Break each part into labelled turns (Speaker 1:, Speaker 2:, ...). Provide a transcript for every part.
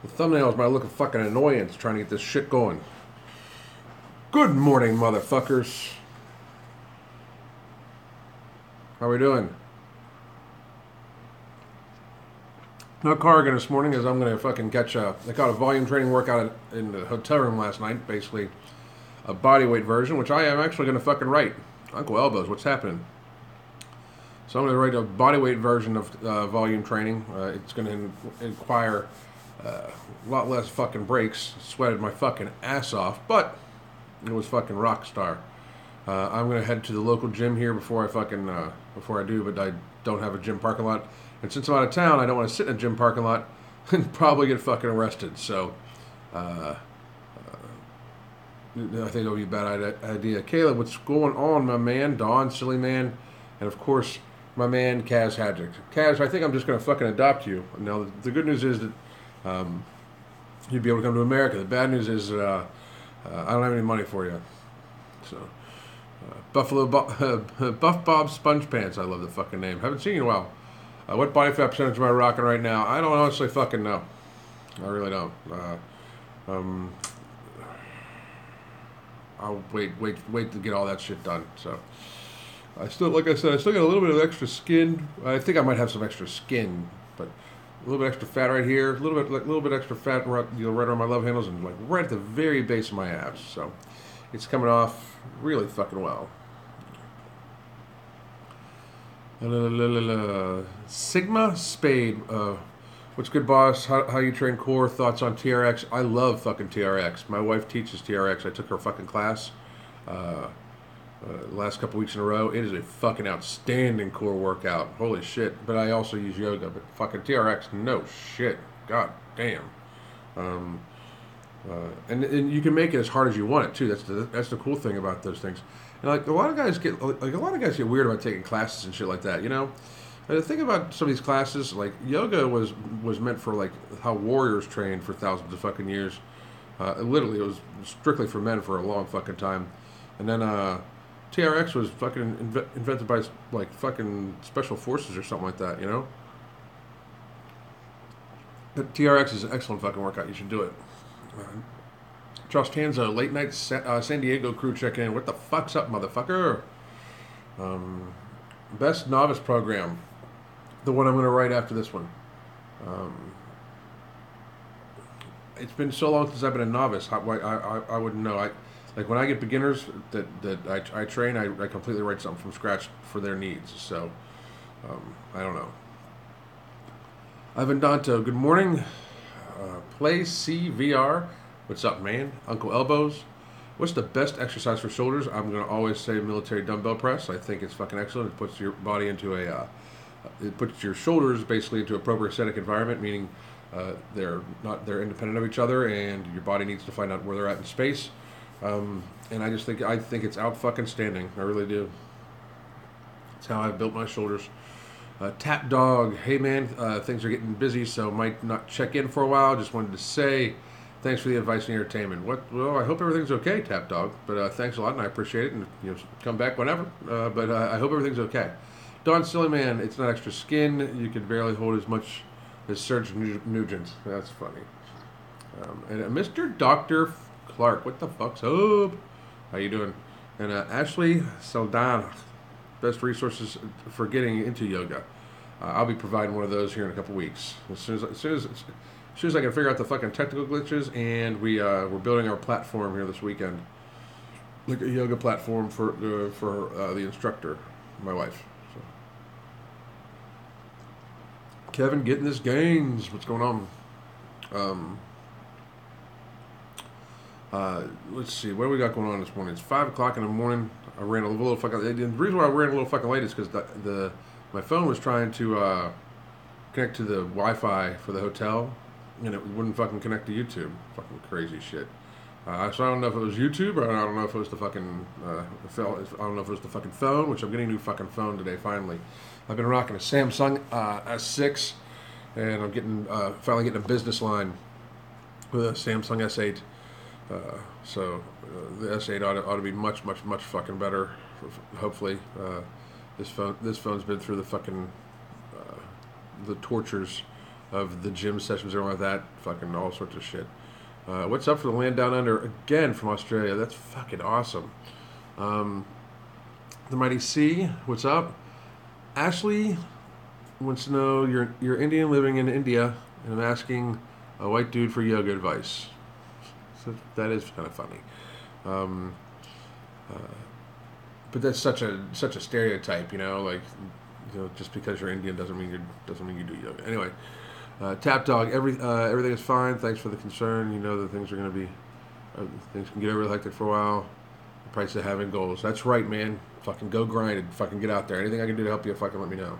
Speaker 1: The thumbnails might look a fucking annoyance trying to get this shit going. Good morning, motherfuckers. How we doing? No Carrigan this morning as I'm going to fucking catch a... I caught a volume training workout in the hotel room last night. Basically a bodyweight version, which I am actually going to fucking write. Uncle Elbows, what's happening? So I'm going to write a bodyweight version of volume training. It's going to require a lot less fucking breaks. Sweated my fucking ass off, but it was fucking rock star. I'm going to head to the local gym here before I do, but I don't have a gym parking lot. And since I'm out of town, I don't want to sit in a gym parking lot and probably get fucking arrested. So I think it'll be a bad idea. Caleb, what's going on, my man? Don, silly man. And of course, my man, Kaz Hadjic. Kaz, I think I'm just going to fucking adopt you. Now, the good news is that you'd be able to come to America. The bad news is I don't have any money for you. So, Buff Bob Sponge Pants. I love the fucking name. Haven't seen you in a while. What body fat percentage am I rocking right now? I don't honestly fucking know. I really don't. I'll wait to get all that shit done. So, like I said, I still got a little bit of extra skin. I think I might have some extra skin, but a little bit extra fat right here, a little bit extra fat right around my love handles and like right at the very base of my abs. So, it's coming off really fucking well. Sigma Spade. What's good, boss? How you train core? Thoughts on TRX? I love fucking TRX. My wife teaches TRX. I took her fucking class last couple weeks in a row. It is a fucking outstanding core workout. Holy shit. But I also use yoga. But fucking TRX, no shit. God damn. And you can make it as hard as you want it too. That's the cool thing about those things. And like a lot of guys get weird about taking classes and shit like that. You know, and the thing about some of these classes, like yoga was meant for like how warriors trained for thousands of fucking years. Literally, it was strictly for men for a long fucking time. And then TRX was fucking invented by like fucking special forces or something like that. You know, but TRX is an excellent fucking workout. You should do it. Josh Tanza, late night San Diego crew check in. What the fuck's up, motherfucker? Best novice program. The one I'm going to write after this one. It's been so long since I've been a novice. I wouldn't know. Like when I get beginners that I train, I completely write something from scratch for their needs. So I don't know. Ivan Danto, good morning. Play CVR. What's up, man? Uncle Elbows. What's the best exercise for shoulders? I'm going to always say military dumbbell press. I think it's fucking excellent. It puts your body into it puts your shoulders basically into a propriocetic environment, meaning they're independent of each other, and your body needs to find out where they're at in space. And I think it's out fucking standing. I really do. It's how I've built my shoulders. Tap Dog, hey man, things are getting busy, so might not check in for a while. Just wanted to say thanks for the advice and entertainment. Well, I hope everything's okay, Tap Dog. But thanks a lot, and I appreciate it. And come back whenever. But I hope everything's okay. Don Silly Man, it's not extra skin. You can barely hold as much as Serge Nugent. That's funny. And Mr. Dr. Clark, what the fuck's up? How you doing? And Ashley Saldana, best resources for getting into yoga. I'll be providing one of those here in a couple weeks. As soon as I can figure out the fucking technical glitches, and we're building our platform here this weekend, like a yoga platform for the instructor, my wife. So. Kevin, getting this gains. What's going on? Let's see. What do we got going on this morning? It's 5 o'clock in the morning. I ran a little fucking late. The reason why I ran a little fucking late is because my phone was trying to connect to the Wi-Fi for the hotel, and it wouldn't fucking connect to YouTube. Fucking crazy shit. So I don't know if it was YouTube, or I don't know if it was the fucking I don't know if it was the fucking phone, which I'm getting a new fucking phone today finally. I've been rocking a Samsung S6, and I'm finally getting a business line with a Samsung S8. So the S8 ought to be much fucking better. Hopefully, this phone's been through the fucking the tortures of the gym sessions and all like that. Fucking all sorts of shit. What's up for the land down under again from Australia? That's fucking awesome. The Mighty C, what's up? Ashley wants to know you're Indian living in India, and I'm asking a white dude for yoga advice. So that is kind of funny. But that's such a stereotype, like just because you're Indian doesn't mean you do yoga. Anyway, Tap Dog, everything is fine. Thanks for the concern. You know that things are going to be things can get over hectic for a while. The price of having goals. That's right, man. Fucking go grind and fucking get out there. Anything I can do to help you, fucking let me know.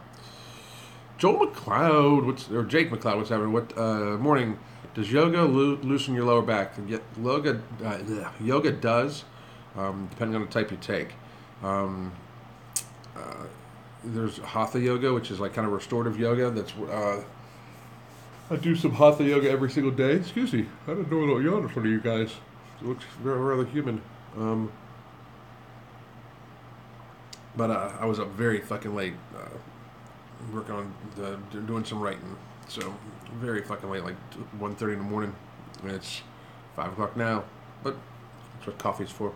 Speaker 1: Joel McLeod, or Jake McLeod, what's happening? What morning? Does yoga loosen your lower back? Yoga does, depending on the type you take. There's Hatha yoga, which is like kind of restorative yoga. That's I do some Hatha yoga every single day. Excuse me, I didn't do a little yawn in front of you guys. It looks rather human. But I was up very fucking late, working on doing some writing. So very fucking late, like 1:30 in the morning. And it's 5 o'clock now, but that's what coffee's for.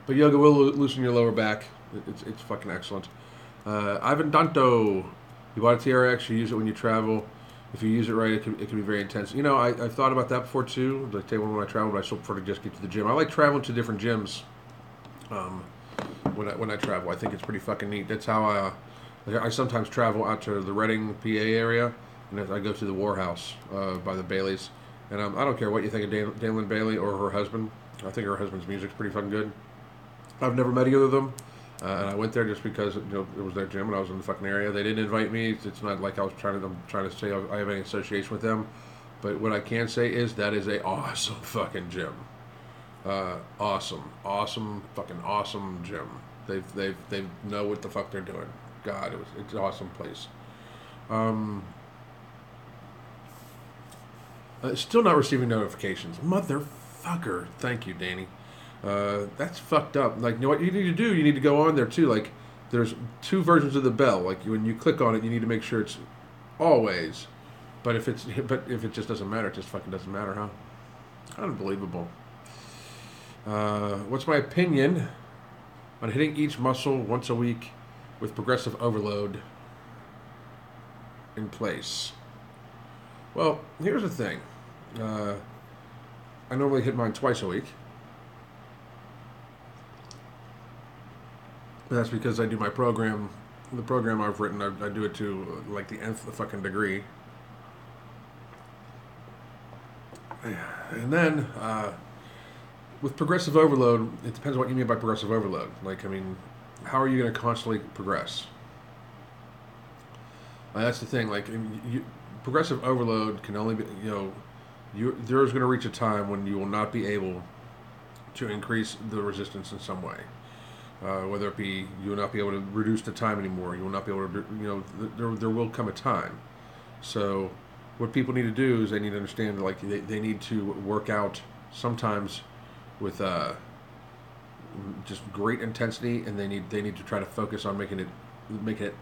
Speaker 1: But yoga will loosen your lower back. It's fucking excellent. Ivan Danto, you bought a TRX. You use it when you travel. If you use it right, it can be very intense. I've thought about that before too. Like take one when I travel, but I still prefer to just get to the gym. I like traveling to different gyms. When I travel, I think it's pretty fucking neat. That's how I sometimes travel out to the Reading, PA area, and I go to the Warhouse by the Baileys. And I don't care what you think of Daylin Bailey or her husband. I think her husband's music's pretty fucking good. I've never met either of them, and I went there just because it was their gym and I was in the fucking area. They didn't invite me. It's not like I'm trying to say I have any association with them, but what I can say is that is a awesome fucking gym. Awesome, fucking awesome gym. They know what the fuck they're doing. God, it's an awesome place. Still not receiving notifications, motherfucker. Thank you, Danny. That's fucked up. Like, what you need to do? You need to go on there too. Like, there's 2 versions of the bell. Like, when you click on it, you need to make sure it's always. But if it just doesn't matter, it just fucking doesn't matter, huh? Unbelievable. What's my opinion on hitting each muscle once a week with progressive overload in place? Well, here's the thing. I normally hit mine twice a week. But that's because I do my program. The program I've written, I do it to like the nth fucking degree. And then, with progressive overload, it depends on what you mean by progressive overload. Like, I mean, how are you going to constantly progress? That's the thing. Like, progressive overload can only be, there's going to reach a time when you will not be able to increase the resistance in some way. Whether it be you will not be able to reduce the time anymore, you will not be able to, there will come a time. So, what people need to do is they need to understand, like, they need to work out sometimes with just great intensity, and they need to try to focus on making it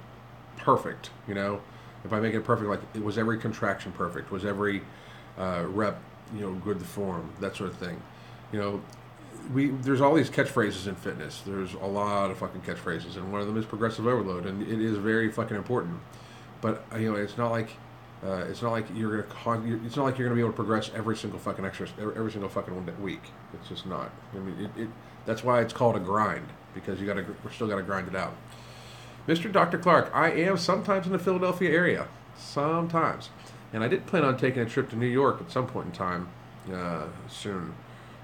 Speaker 1: perfect. If I make it perfect, like, was every contraction perfect? Was every rep good form? That sort of thing. There's all these catchphrases in fitness. There's a lot of fucking catchphrases, and one of them is progressive overload, and it is very fucking important. But it's not like you're gonna be able to progress every single fucking exercise, every single fucking week. It's just not. I mean, that's why it's called a grind, because we're still gotta grind it out. Mr. Dr. Clark, I am sometimes in the Philadelphia area, sometimes, and I did plan on taking a trip to New York at some point in time soon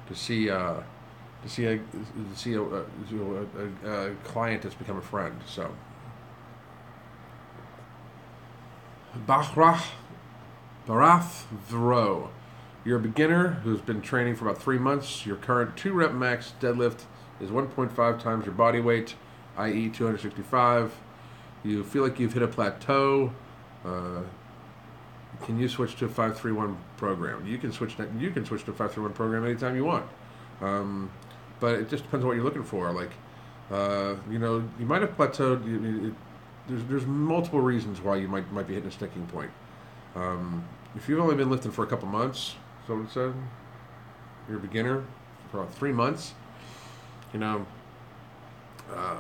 Speaker 1: to see a client that's become a friend. So. Barath Vero. You're a beginner who's been training for about 3 months. Your current 2-rep max deadlift is 1.5 times your body weight, i.e. 265. You feel like you've hit a plateau. Can you switch to a 5-3-1 program? You can switch to a 5-3-1 program anytime you want. But it just depends on what you're looking for. Like, you might have plateaued. There's multiple reasons why you might be hitting a sticking point. If you've only been lifting for a couple months, is that what it said? You're a beginner for about 3 months. You know, uh,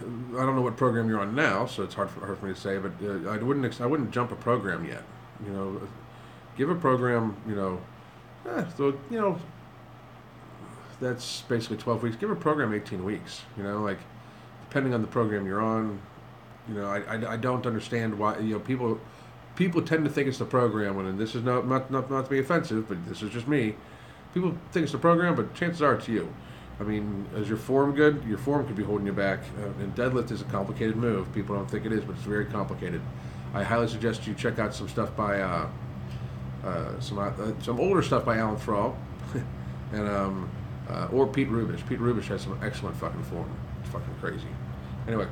Speaker 1: I don't know what program you're on now, so it's hard for me to say. But I wouldn't jump a program yet. You know, give a program. So that's basically 12 weeks. Give a program 18 weeks. You know, like depending on the program you're on. You know, I don't understand why people tend to think it's the program, and this is not to be offensive, but this is just me. People think it's the program, but chances are it's you. I mean, is your form good? Your form could be holding you back. And deadlift is a complicated move. People don't think it is, but it's very complicated. I highly suggest you check out some stuff by some older stuff by Alan Thrall, and or Pete Rubish. Pete Rubish has some excellent fucking form. It's fucking crazy. Anyway,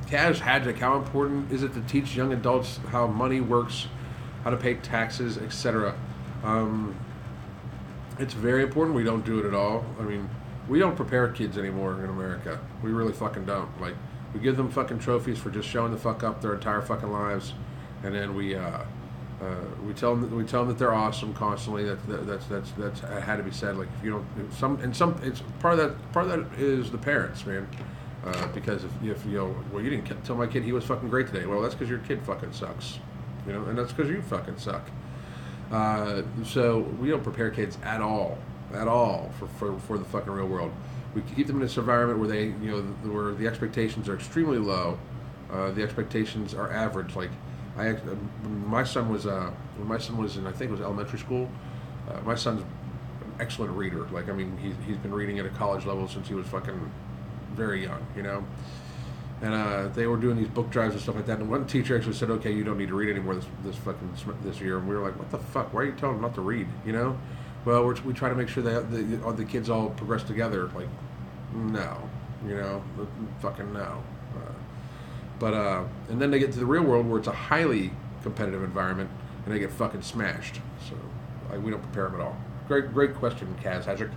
Speaker 1: Kaz Hadjic, how important is it to teach young adults how money works, how to pay taxes, etc.? It's very important. We don't do it at all. I mean, we don't prepare kids anymore in America. We really fucking don't. Like, we give them fucking trophies for just showing the fuck up their entire fucking lives, and then we tell them that they're awesome constantly. That's had to be said. Like, if you don't, it's part of that is the parents, man. Because if you didn't tell my kid he was fucking great today. Well, that's because your kid fucking sucks, and that's because you fucking suck. So we don't prepare kids at all for the fucking real world. We keep them in this environment where they, where the expectations are extremely low. The expectations are average. Like, when my son was in, I think it was elementary school. My son's an excellent reader. Like, I mean, he's been reading at a college level since he was fucking very young, And they were doing these book drives and stuff like that. And one teacher actually said, "Okay, you don't need to read anymore this year." And we were like, "What the fuck? Why are you telling them not to read?" Well, we try to make sure that the kids all progress together. Like, no, fucking no. And then they get to the real world where it's a highly competitive environment, and they get fucking smashed. So we don't prepare them at all. Great question, Kaz Hadjic.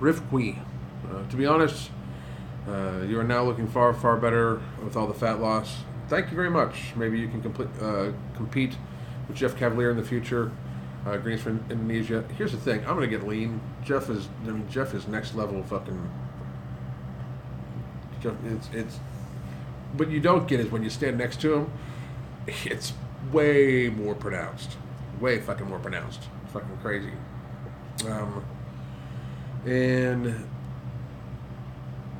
Speaker 1: Riff Quee. To be honest, you are now looking far, far better with all the fat loss. Thank you very much. Maybe you can compete with Jeff Cavalier in the future. Greens from Indonesia. Here's the thing. I'm going to get lean. Jeff is next level fucking... Jeff, it's... What you don't get is when you stand next to him, it's way more pronounced. Way fucking more pronounced. It's fucking crazy. And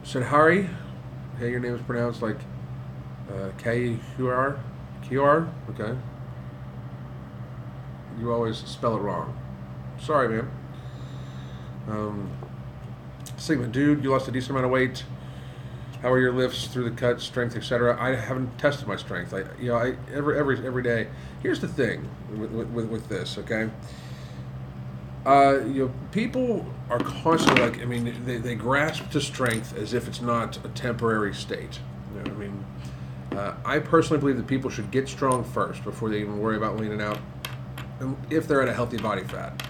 Speaker 1: Senhari, hey, your name is pronounced like K-U-R? Q-R? Okay. You always spell it wrong. Sorry, man. Sigma, dude, you lost a decent amount of weight. How are your lifts through the cuts, strength, etc.? I haven't tested my strength. Every day. Here's the thing with this, okay? People are constantly like, I mean, they grasp to strength as if it's not a temporary state. I personally believe that people should get strong first before they even worry about leaning out, if they're at a healthy body fat.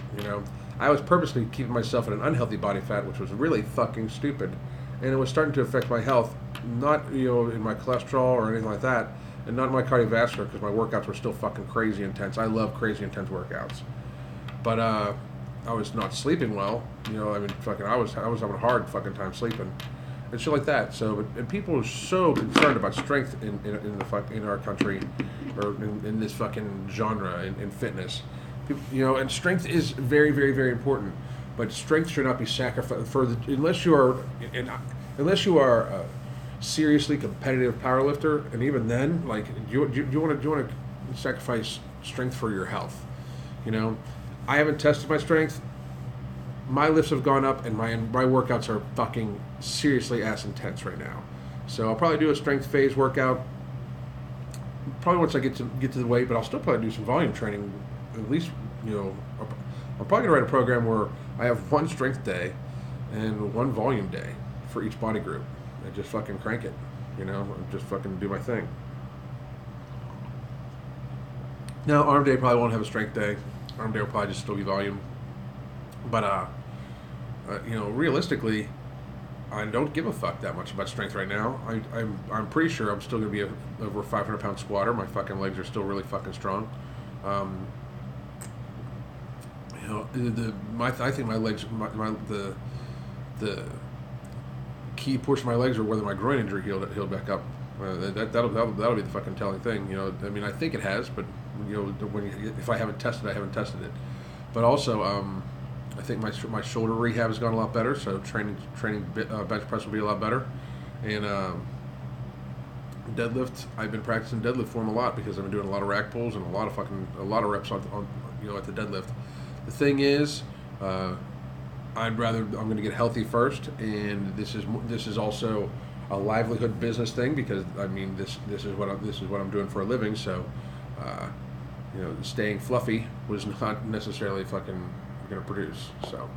Speaker 1: I was purposely keeping myself at an unhealthy body fat, which was really fucking stupid, and it was starting to affect my health, not in my cholesterol or anything like that, and not my cardiovascular, because my workouts were still fucking crazy intense. I love crazy intense workouts, but I was not sleeping well. I was having a hard fucking time sleeping, and shit like that. So, and people are so concerned about strength in our country, or in this fucking genre in fitness. People, and strength is very, very, very important. But strength should not be sacrificed unless you are a seriously competitive powerlifter, and even then, like, do you want to sacrifice strength for your health? I haven't tested my strength. My lifts have gone up, and my workouts are fucking seriously ass intense right now. So I'll probably do a strength phase workout. Probably once I get to the weight, but I'll still probably do some volume training. At least, I'm probably gonna write a program where I have one strength day and one volume day for each body group. I just fucking crank it, just fucking do my thing. Now, arm day probably won't have a strength day. Arm day will probably just still be volume. But, realistically, I don't give a fuck that much about strength right now. I'm pretty sure I'm still going to be a over 500-pound squatter. My fucking legs are still really fucking strong. You know, I think my legs, the key portion of my legs are whether my groin injury healed back up. That'll be the fucking telling thing. You know, I mean, I think it has, but you know, if I haven't tested, I haven't tested it. But also, I think my shoulder rehab has gone a lot better. So training bench press will be a lot better, and deadlift. I've been practicing deadlift form a lot because I've been doing a lot of rack pulls and a lot of reps on you know, at the deadlift. The thing is, I'm going to get healthy first, and this is also a livelihood business thing because I mean this is what I'm doing for a living. So, you know, staying fluffy was not necessarily fucking going to produce. So,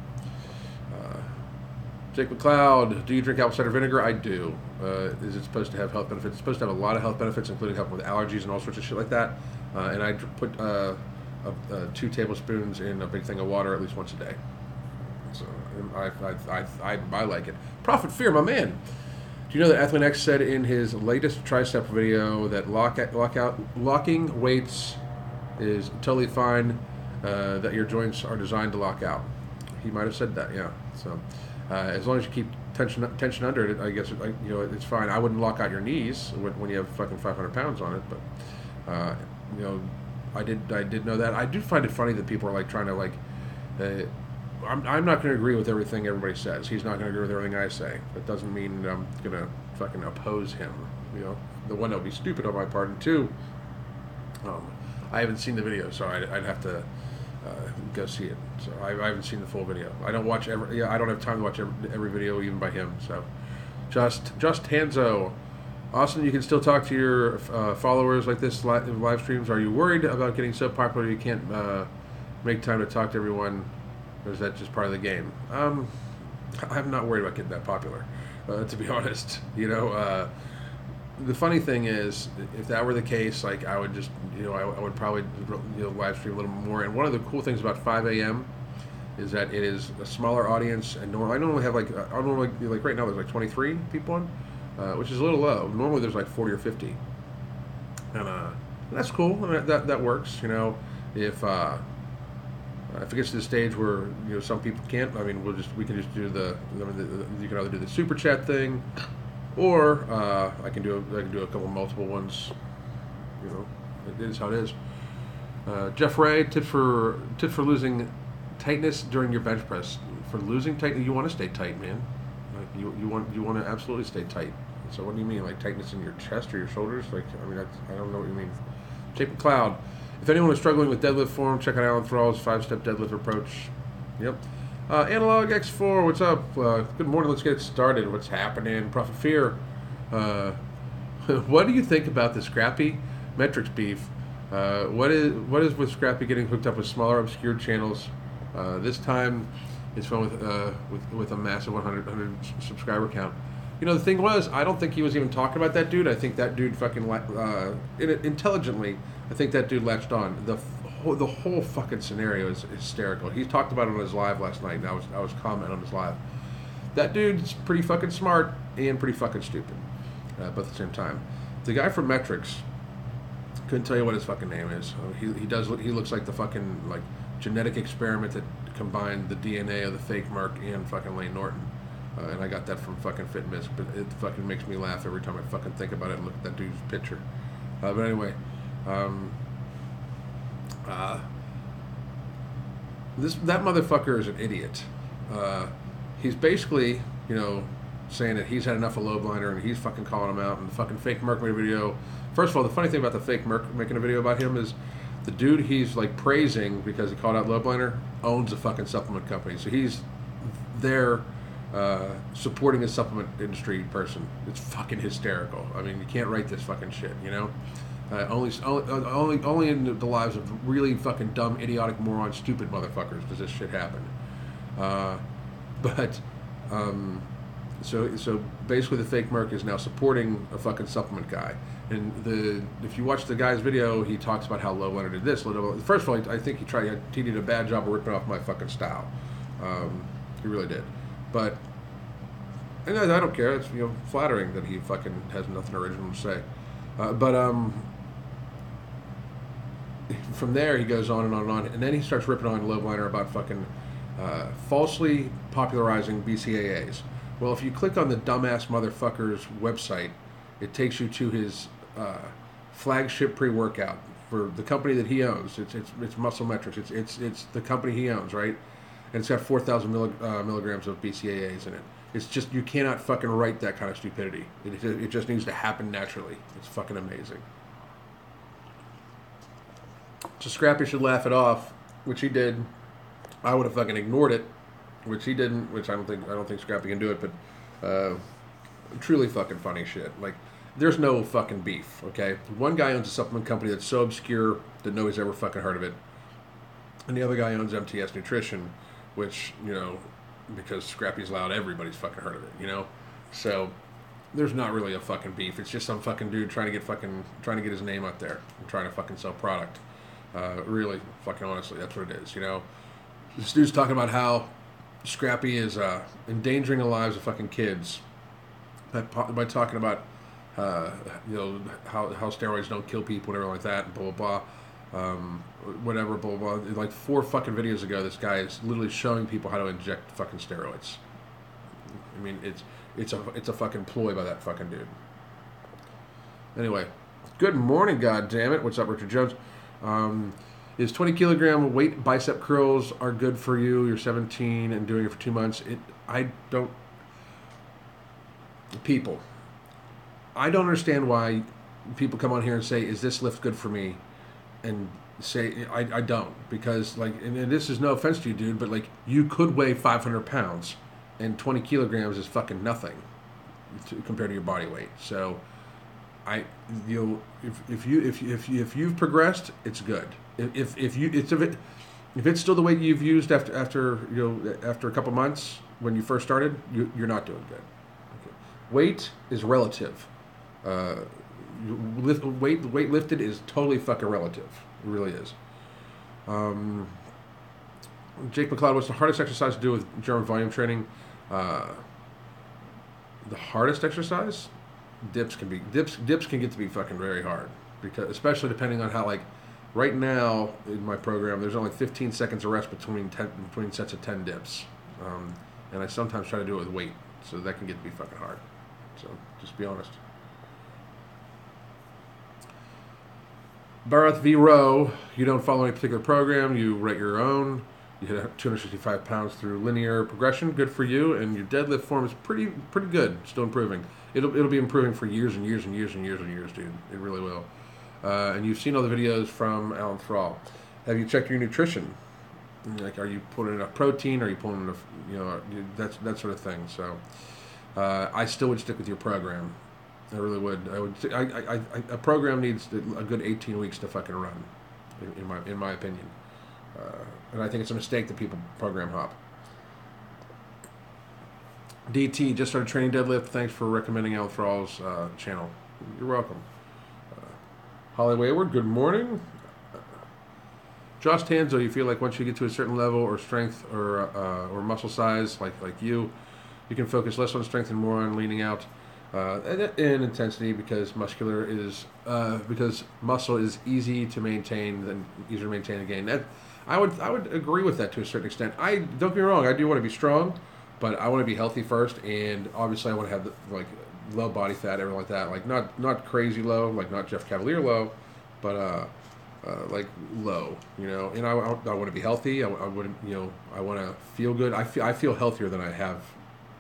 Speaker 1: Jake McLeod, do you drink apple cider vinegar? I do. Is it supposed to have health benefits? It's supposed to have a lot of health benefits, including helping with allergies and all sorts of shit like that. And I put 2 tablespoons in a big thing of water at least once a day. So I like it. Prophet Fear, my man. Do you know that Athlete X said in his latest tricep video that locking weights is totally fine, that your joints are designed to lock out? He might have said that, yeah. So as long as you keep tension under it, I guess you know, it's fine. I wouldn't lock out your knees when you have fucking 500 pounds on it, but you know, I did know that. I do find it funny that people are like trying to like. I'm not going to agree with everything everybody says. He's not going to agree with everything I say. That doesn't mean I'm going to fucking oppose him. You know, the one that would be stupid on my part, and two, I haven't seen the video, so I'd have to go see it. So I haven't seen the full video. I don't watch I don't have time to watch every video, even by him. So just Hanzo. Austin, you can still talk to your followers like this live streams. Are you worried about getting so popular you can't make time to talk to everyone? Or is that just part of the game? I'm not worried about getting that popular, to be honest. You know, the funny thing is, if that were the case, like I would just, you know, I would probably, you know, live stream a little more. And one of the cool things about 5 a.m. is that it is a smaller audience. And I normally have like right now there's like 23 people on, which is a little low. Normally there's like 40 or 50, and that's cool. I mean, that works. You know, if it gets to the stage where, you know, some people can't, I mean, we can just do you can either do the super chat thing, or I can do a couple multiple ones. You know, it is how it is. Jeff Ray, tips for losing tightness during your bench press. For losing tightness, you want to stay tight, man. Like you want to absolutely stay tight. So what do you mean, like tightness in your chest or your shoulders? Like, I mean, I don't know what you mean. Jake McLeod. If anyone is struggling with deadlift form, check out Alan Thrall's 5-step deadlift approach. Yep. Analog X4, what's up? Good morning. Let's get started. What's happening? Prophet Fear. What do you think about the Scrappy metrics beef? What is with Scrappy getting hooked up with smaller, obscure channels? This time, it's fun with a massive 100 subscriber count. You know, the thing was, I don't think he was even talking about that dude. I think that dude fucking intelligently. I think that dude latched on. The whole fucking scenario is hysterical. He talked about it on his live last night, and I was commenting on his live. That dude's pretty fucking smart and pretty fucking stupid, but at the same time. The guy from Metrics, couldn't tell you what his fucking name is. He looks like the fucking like genetic experiment that combined the DNA of the fake Merc and fucking Lane Norton. And I got that from fucking FitMiss, but it fucking makes me laugh every time I fucking think about it and look at that dude's picture. But anyway, that motherfucker is an idiot. He's basically, you know, saying that he's had enough of Lowbliner, and he's fucking calling him out. And the fucking fake Merc made a video. First of all, the funny thing about the fake Merc making a video about him is the dude he's like praising because he called out Lowbliner owns a fucking supplement company, so he's there supporting a supplement industry person. It's fucking hysterical. I mean, you can't write this fucking shit, you know. Only in the lives of really fucking dumb, idiotic, moron, stupid motherfuckers does this shit happen. So basically, the fake Merc is now supporting a fucking supplement guy. And if you watch the guy's video, he talks about how Lowbliner did this. First of all, I think he did a bad job of ripping off my fucking style. He really did. But And I don't care. It's flattering that he fucking has nothing original to say. But from there he goes on and on and on, and then he starts ripping on Loveliner about fucking falsely popularizing BCAAs. Well, if you click on the dumbass motherfucker's website, it takes you to his flagship pre-workout for the company that he owns. It's Muscle Metrics. It's the company he owns, right? And it's got 4,000 milligrams of BCAAs in it. It's just, you cannot fucking write that kind of stupidity. It just needs to happen naturally. It's fucking amazing. So Scrappy should laugh it off, which he did. I would have fucking ignored it, which he didn't. Which I don't think Scrappy can do it. But truly fucking funny shit. Like, there's no fucking beef. Okay, one guy owns a supplement company that's so obscure that nobody's ever fucking heard of it, and the other guy owns MTS Nutrition, which because Scrappy's loud, everybody's fucking heard of it. So there's not really a fucking beef. It's just some fucking dude trying to get his name out there and trying to fucking sell product. Really, fucking honestly, that's what it is. This dude's talking about how Scrappy is endangering the lives of fucking kids by talking about how steroids don't kill people and everything like that, and blah blah blah, whatever, blah blah blah. Like 4 fucking videos ago, this guy is literally showing people how to inject fucking steroids. I mean, it's a fucking ploy by that fucking dude. Anyway, good morning, goddammit. What's up, Richard Jones? Is 20 kilogram weight bicep curls are good for you? You're 17 and doing it for 2 months. I don't understand why people come on here and say, is this lift good for me? And say, I don't. Because, and this is no offense to you, dude, but, you could weigh 500 pounds and 20 kilograms is fucking nothing compared to your body weight. So, if you've progressed, it's good. If it's still the weight you've used after a couple months when you first started, you're not doing good. Okay. Weight is relative. Weight lifted is totally fucking relative. It really is. Jake McLeod, what's the hardest exercise to do with German volume training? The hardest exercise? Dips can get to be fucking very hard, because especially depending on how, right now in my program there's only 15 seconds of rest between sets of 10 dips, and I sometimes try to do it with weight, so that can get to be fucking hard. So just be honest. Barath V. Rowe, you don't follow any particular program, you write your own. You hit 265 pounds through linear progression. Good for you, and your deadlift form is pretty good. Still improving. It'll be improving for years and years and years and years and years, dude. It really will. And you've seen all the videos from Alan Thrall. Have you checked your nutrition? Are you putting enough protein? Are you pulling enough? That sort of thing. So, I still would stick with your program. I really would. A program needs a good 18 weeks to fucking run, in my opinion. And I think it's a mistake that people program hop. DT just started training deadlift. Thanks for recommending Al Thrall's channel. You're welcome. Holly Wayward, good morning. Josh Tanzo, you feel like once you get to a certain level or strength or muscle size, like you can focus less on strength and more on leaning out and intensity, because because muscle is easy to maintain and easier to maintain again. I would agree with that to a certain extent. Don't get me wrong, I do want to be strong, but I want to be healthy first, and obviously I want to have low body fat, everything like that. Not crazy low, not Jeff Cavalier low, but low, And I want to be healthy. I want to feel good. I feel healthier than I have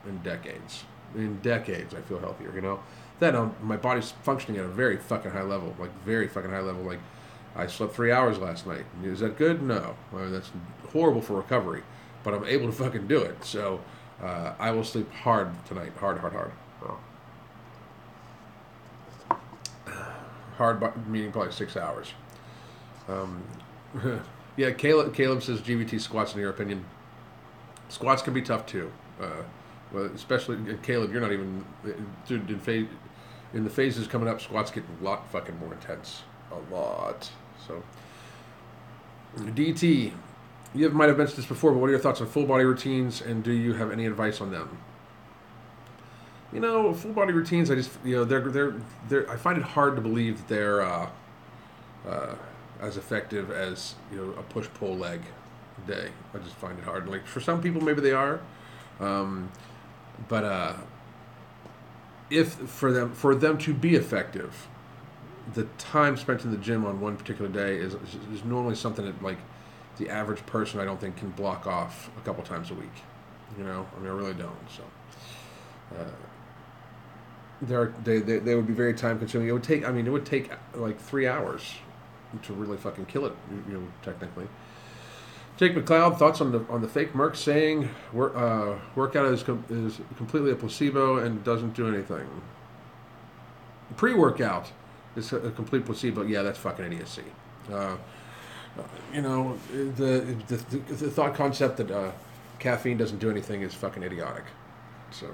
Speaker 1: in decades. In decades, I feel healthier. Then my body's functioning at a very fucking high level, very fucking high level. I slept 3 hours last night. Is that good? No. That's horrible for recovery, but I'm able to fucking do it. So I will sleep hard tonight. Hard. Oh. Hard meaning probably 6 hours. Yeah, Caleb says GVT squats, in your opinion. Squats can be tough too. Well, especially Caleb, you're not even in the phases coming up. Squats get a lot fucking more intense. A lot. So, DT, you might have mentioned this before, but what are your thoughts on full body routines, and do you have any advice on them? Full body routines. I just they're. I find it hard to believe that they're as effective as a push pull leg day. I just find it hard. Like for some people, maybe they are, but if for them to be effective, the time spent in the gym on one particular day is normally something that like the average person I don't think can block off a couple times a week. I really don't. So. They would be very time consuming. It would take like 3 hours to really fucking kill it. Technically. Jake McLeod, thoughts on the fake Merck saying workout is completely a placebo and doesn't do anything. Pre-workout is a complete placebo. Yeah, that's fucking idiocy. The thought concept that caffeine doesn't do anything is fucking idiotic. So.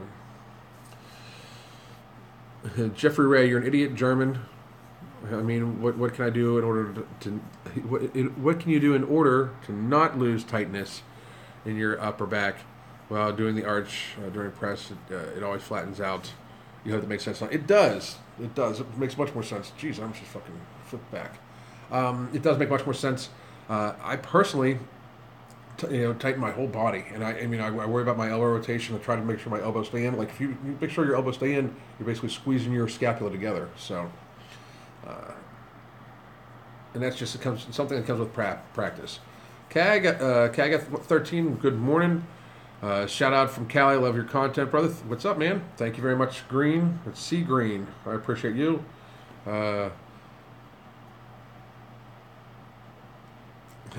Speaker 1: Jeffrey Ray, you're an idiot German. I mean, what can I do in order what can you do in order to not lose tightness in your upper back while doing the arch during press? It always flattens out. You hope that makes sense. It does. It does. It makes much more sense. Jeez, I'm just fucking flipped back. It does make much more sense. I personally tighten my whole body, and I worry about my elbow rotation. I try to make sure my elbows stay in. Like if you make sure your elbows stay in, you're basically squeezing your scapula together. So, and that's just something that comes with practice. Cag 13. Good morning. Shout out from Cali. Love your content, brother. What's up, man? Thank you very much, Green. It's C Green. I appreciate you.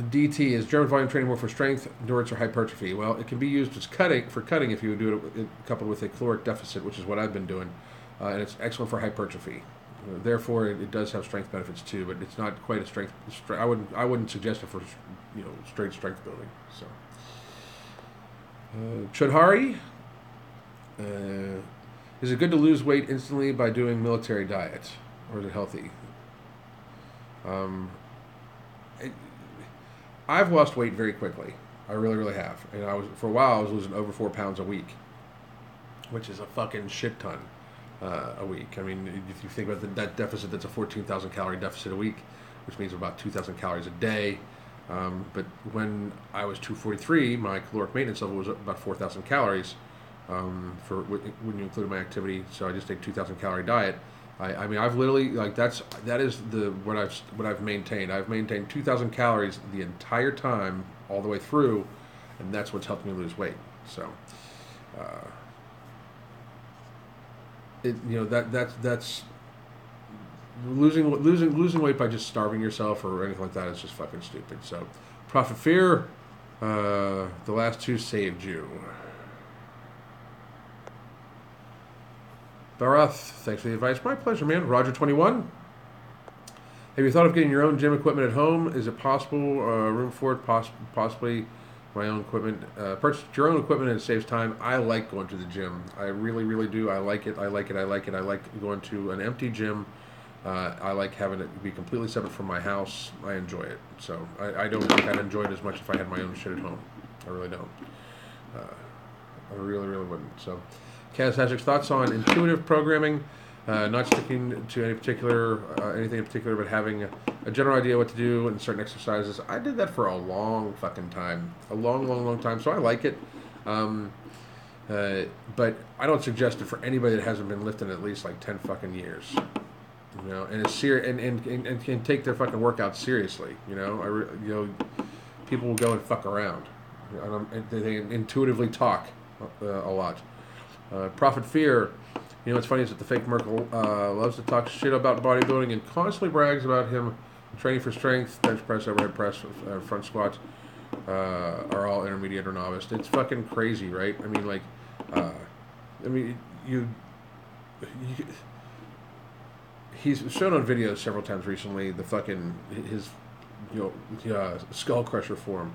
Speaker 1: DT is German volume training more for strength, endurance, or hypertrophy. Well, it can be used as cutting if you do it coupled with a caloric deficit, which is what I've been doing, and it's excellent for hypertrophy. Therefore, it does have strength benefits too, but it's not quite a strength. I wouldn't suggest it for straight strength building. So, Chudhari, is it good to lose weight instantly by doing military diet, or is it healthy? I've lost weight very quickly. I really, really have. And for a while I was losing over 4 pounds a week, which is a fucking shit ton a week. I mean, if you think about that deficit, that's a 14,000 calorie deficit a week, which means about 2,000 calories a day. But when I was 243, my caloric maintenance level was about 4,000 calories when you include my activity. So I just take 2,000 calorie diet. I've literally that is what I've maintained. I've maintained 2,000 calories the entire time, all the way through, and that's what's helped me lose weight. So, that's losing weight by just starving yourself or anything like that is just fucking stupid. So, Prophet Fear, the last two saved you. Barath, thanks for the advice. My pleasure, man. Roger 21. Have you thought of getting your own gym equipment at home? Is it possible? Room for it? Possibly my own equipment. Purchase your own equipment and it saves time. I like going to the gym. I really, really do. I like it. I like going to an empty gym. I like having it be completely separate from my house. I enjoy it. So I don't think I'd enjoy it as much if I had my own shit at home. I really don't. I really, really wouldn't. So. Kaz Hashik's thoughts on intuitive programming, not sticking to anything in particular, but having a general idea what to do in certain exercises. I did that for a long fucking time, a long time. So I like it, but I don't suggest it for anybody that hasn't been lifting at least like 10 fucking years. And it's and can take their fucking workouts seriously. People will go and fuck around, and they intuitively talk a lot. Prophet Fear, what's funny is that the fake Merkel loves to talk shit about bodybuilding and constantly brags about him training for strength, bench press, overhead press, front squats are all intermediate or novice. It's fucking crazy, right? He's shown on videos several times recently the fucking his skull crusher form.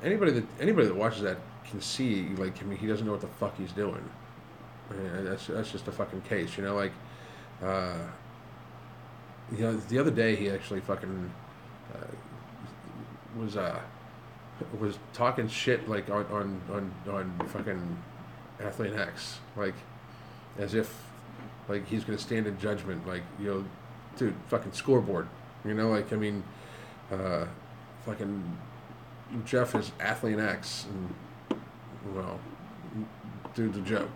Speaker 1: Anybody that watches that can see he doesn't know what the fuck he's doing. That's just a fucking case, the other day he actually fucking was talking shit on fucking Athlete X, as if like he's gonna stand in judgment. Like, dude, fucking scoreboard. Like, I mean, fucking Jeff is athlete X, and well, dude's a joke.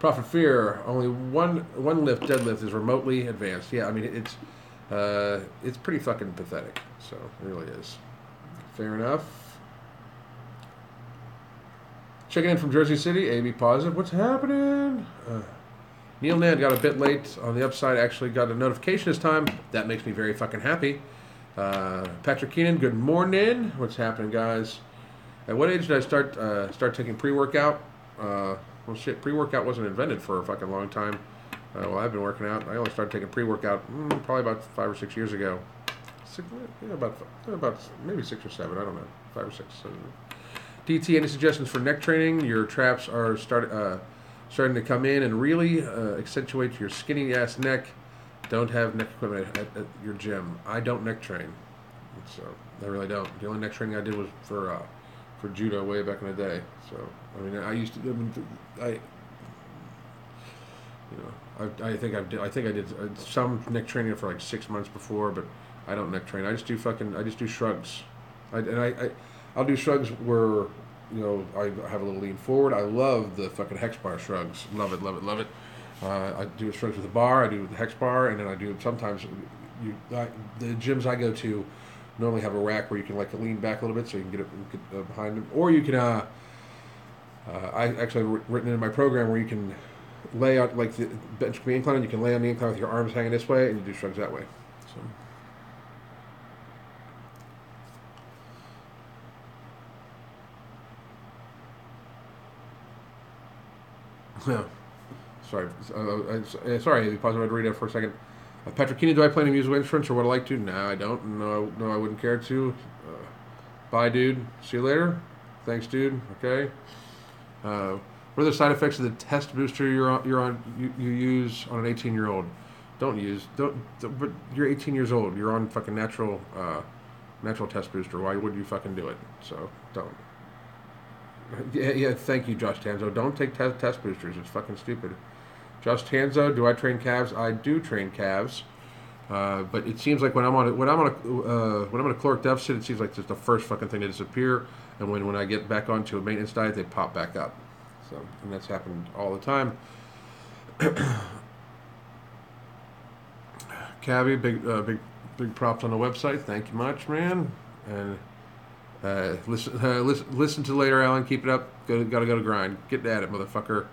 Speaker 1: Profit Fear, only one lift deadlift is remotely advanced. Yeah, I mean it's pretty fucking pathetic. So it really is. Fair enough. Checking in from Jersey City, AB positive. What's happening? Neil Nand got a bit late on the upside. Actually got a notification this time. That makes me very fucking happy. Patrick Keenan, good morning. What's happening, guys? At what age did I start taking pre-workout? Well, shit, pre-workout wasn't invented for a fucking long time. Well, I've been working out. I only started taking pre-workout probably about 5 or 6 years ago. About maybe 6 or 7. I don't know. 5 or 6. 7. DT, any suggestions for neck training? Your traps are starting to come in and really accentuate your skinny ass neck. Don't have neck equipment at your gym. I don't neck train, so I really don't. The only neck training I did was for judo way back in the day. So I mean, I used to. I think I did some neck training for like 6 months before, but I don't neck train. I just do shrugs. I'll do shrugs where I have a little lean forward. I love the fucking hex bar shrugs. Love it, love it, love it. I do shrugs with the bar. I do with the hex bar, and then I do sometimes. The gyms I go to normally have a rack where you can like lean back a little bit so you can get behind them, or you can. I actually have written in my program where you can lay out like the bench can be incline, and you can lay on the incline with your arms hanging this way, and you do shrugs that way. So. Yeah. Sorry, sorry. Pause. I'd read it for a second. Patrick Keenan, do I plan to use insurance or would I like to? No, I don't. No, I wouldn't care to. Bye, dude. See you later. Thanks, dude. Okay. What are the side effects of the test booster you use on an 18-year-old? Don't. But you're 18 years old. You're on fucking natural test booster. Why would you fucking do it? So don't. Yeah. Thank you, Josh Tanzo. Don't take test boosters. It's fucking stupid. Josh Tanzo, do I train calves? I do train calves, but it seems like when I'm on a caloric deficit, it seems like it's the first fucking thing to disappear, and when I get back onto a maintenance diet, they pop back up. So, and that's happened all the time. Cabby, big props on the website. Thank you much, man. And listen to later, Alan. Keep it up. Gotta go to grind. Get at it, motherfucker.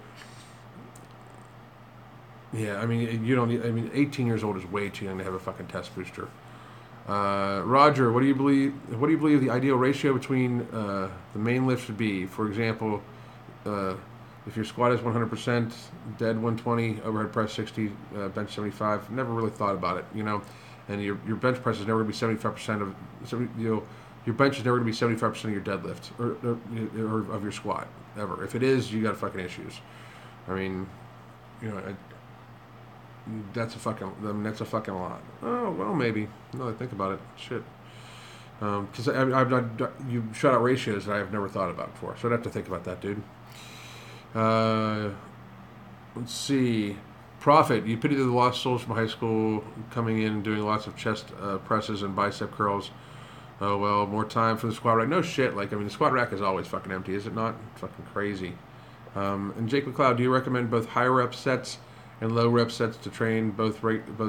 Speaker 1: Yeah, I mean, you don't need. I mean, 18 years old is way too young to have a fucking test booster. Roger, what do you believe? What do you believe the ideal ratio between the main lift should be? For example, if your squat is 100%, dead 120, overhead press 60, bench 75. Never really thought about it, And your bench press is never going to be 75% of your bench is never going to be 75% of your deadlift or of your squat ever. If it is, you got fucking issues. I mean, that's a fucking lot. Oh well, maybe. No, I think about it. Shit. Because I've not you shut out ratios that I have never thought about before, so I'd have to think about that, dude. Let's see. Profit. You pity the lost souls from high school coming in doing lots of chest presses and bicep curls. Oh well, more time for the squat rack. No shit. Like, I mean, the squat rack is always fucking empty, is it not? It's fucking crazy. And Jake McLeod, do you recommend both high rep sets and low rep sets to train both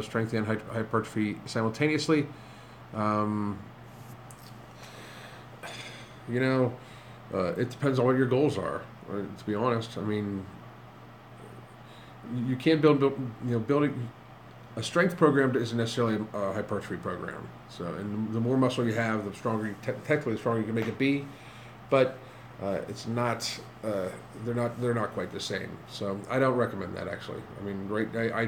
Speaker 1: strength and hypertrophy simultaneously? It depends on what your goals are. To be honest, I mean, you can't building a strength program isn't necessarily a hypertrophy program. So, and the more muscle you have, the stronger, technically, the stronger you can make it be. But it's not. They're not quite the same. So I don't recommend that actually. I mean,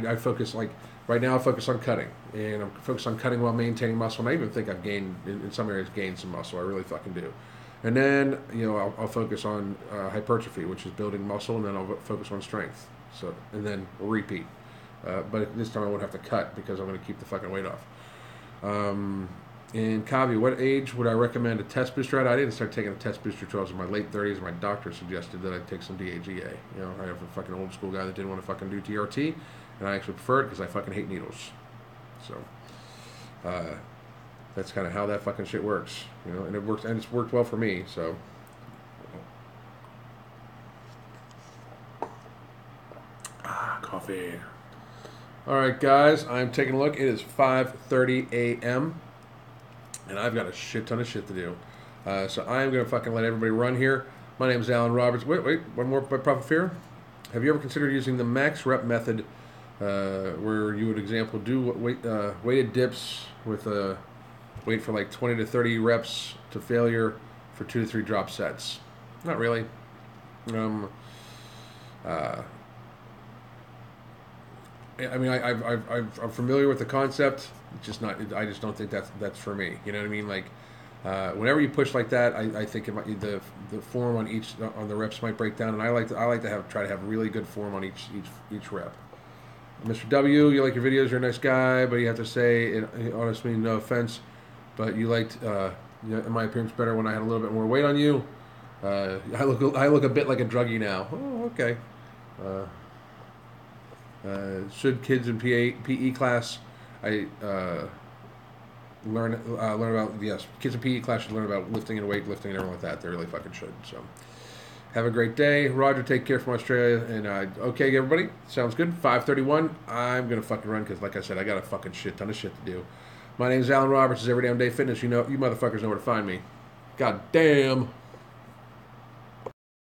Speaker 1: I focus right now. I focus on cutting, and I'm focused on cutting while maintaining muscle. And I even think I've gained in some areas gained some muscle. I really fucking do. And then I'll focus on hypertrophy, which is building muscle, and then I'll focus on strength. So and then we'll repeat. But this time I won't have to cut because I'm going to keep the fucking weight off. And Kavi, what age would I recommend a test booster at? I didn't start taking a test booster until I was in my late 30s. My doctor suggested that I take some DHEA. You know, I have a fucking old school guy that didn't want to fucking do TRT, and I actually prefer it because I fucking hate needles. So, that's kind of how that fucking shit works. You know, and it works, and it's worked well for me. So. Coffee. All right, guys, I'm taking a look. It is 5:30 a.m. and I've got a shit ton of shit to do. So I'm gonna fucking let everybody run here. My name is Alan Roberts. Wait, one more by Prophet Fear. Have you ever considered using the max rep method, where you would example do weighted dips with wait for like 20 to 30 reps to failure for 2 to 3 drop sets? Not really. I mean, I'm familiar with the concept. It's just not. I just don't think that's for me. You know what I mean? Like, whenever you push like that, I think it might, the form on the reps might break down, and I like to try to have really good form on each rep. Mr. W, you like your videos. You're a nice guy, but you have to say, honestly, no offense, but you liked, in my appearance, better when I had a little bit more weight on you. I look a bit like a druggie now. Oh, okay. Should kids in PE class learn about, yes, kids in PE class should learn about lifting and weightlifting and everything like that. They really fucking should. So have a great day. Roger, take care from Australia. And okay, everybody, sounds good. 5:31. I'm gonna fucking run because, like I said, I got a fucking shit ton of shit to do. My name is Alan Roberts. It's Every Damn Day Fitness. You know, you motherfuckers know where to find me. God damn.